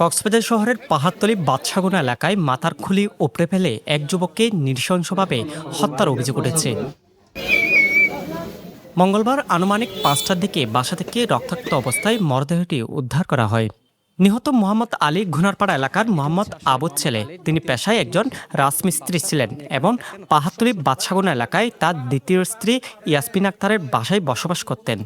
কক্সবাজার শহরের পাহাড়তলী বাদশাগুনা এলাকায় মাথার খুলি উপড়ে ফেলে এক যুবককে নৃশংসভাবে হত্যার অভিযোগ উঠেছে। মঙ্গলবার আনুমানিক ৫টার দিকে বাসা থেকে রক্তাক্ত অবস্থায় মরদেহটি উদ্ধার করা হয়। নিহত মোহাম্মদ আলী ঘুনারপাড়া এলাকার মোহাম্মদ আবুদ ছেলে। তিনি পেশায় একজন রাজমিস্ত্রি ছিলেন এবং পাহাড়তলী বাদশাগুনা এলাকায় তার দ্বিতীয় স্ত্রী ইয়াসমিন আক্তারের বাসায় বসবাস করতেন।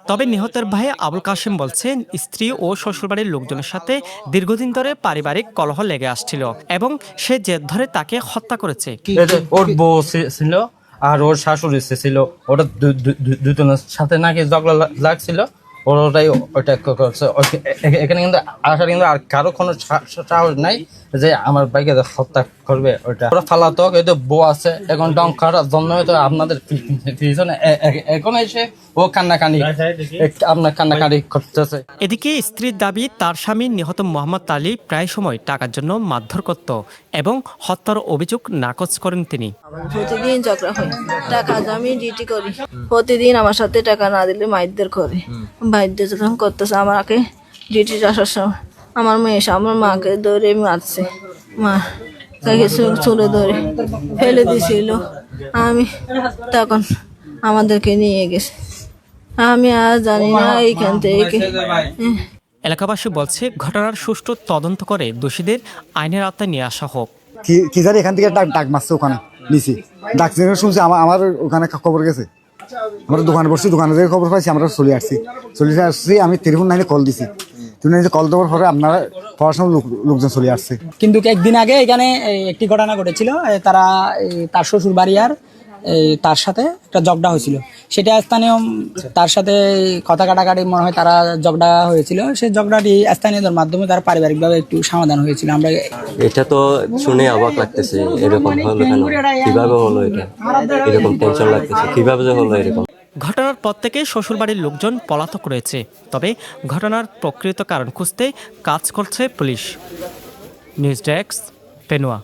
তবে নিহতের ভাই আবুল কাশেম বলছেন, স্ত্রী ও শ্বশুরবাড়ির লোকজনের সাথে দীর্ঘদিন ধরে পারিবারিক কলহ লেগে আসছিল এবং সে জেদ ধরে তাকে হত্যা করেছে। ওর বউ ছিল আর ওর শাশুড়ি ছিল, ওটা দুজনের সাথে নাকি ঝগড়া লাগছিল, ওটাই ওইটা করছে। এখানে কিন্তু আসার কিন্তু আর কারো কোনো সাহস নাই যে আমার ভাইকে হত্যা করবে। ওইটা ওরা ফালাতো, কিন্তু বউ আছে এখন ডং করার জন্য হয়তো আপনাদের পিছনে এখন এসে ও আপনার কান্নাকানি করতেছে। এদিকে স্ত্রীর দাবি, তার স্বামী নিহত মোহাম্মদ আলী প্রায় সময় টাকার জন্য মারধর করত এবং হত্যার অভিযোগ নাকচ করেন তিনি। প্রতিদিন ঝগড়া হয়, টাকা আমি ডিউটি করি, প্রতিদিন আমার সাথে টাকা না দিলে মাইরদের করে, বাইরদের যখন করতেছে আমাকে ডিউটি আসার সময় আমার মেয়ে এসে আমার মাকে ধরে মারছে, মা তাকে চুলে ধরে ফেলে দিয়েছিল। আমি তখন আমাদেরকে নিয়ে গেছে, আমি আর জানি না এইখান থেকে। এলাকাবাসী বলছে, ঘটনার সুষ্ঠু তদন্ত করে দোষীদের আইনের আওতায় নিয়ে আসা হোক। কি জানি এখান থেকে ডাক মারছে, ওখানে নিছি ডাক শুনছি, আমার ওখানে খবর গেছে, আমরা দোকানে বসছি, দোকানে থেকে খবর পাইছি, আমরা চলে আসছি। আমি টেলিফোন লাইনে কল দিছি, কল দেওয়ার পরে আপনারা পড়াশোনার লোকজন চলে আসছে। কিন্তু একদিন আগে এখানে একটি ঘটনা ঘটেছিল, তারা তার শ্বশুর বাড়ি আর তার সাথে একটা ঝগড়া হয়েছিল, সেটা স্থানীয় তার সাথে কথা কাটাকাটি মনে হয় তারা ঝগড়া হয়েছিল, সেই ঝগড়াটি স্থানীয়দের মাধ্যমে তার পারিবারিকভাবে একটু সমাধান হয়েছিল। আমরা এটা তো শুনে অবাক লাগতেছে, এরকম হলো কেন, কিভাবে হলো, এটা এরকম টেনশন লাগতেছে, কিভাবে যে হলো এরকম। ঘটনার পর থেকে শ্বশুরবাড়ির লোকজন পলাতক রয়েছে, তবে ঘটনার প্রকৃত কারণ খুঁজতে কাজ করছে পুলিশ। News desk, পেনুয়া।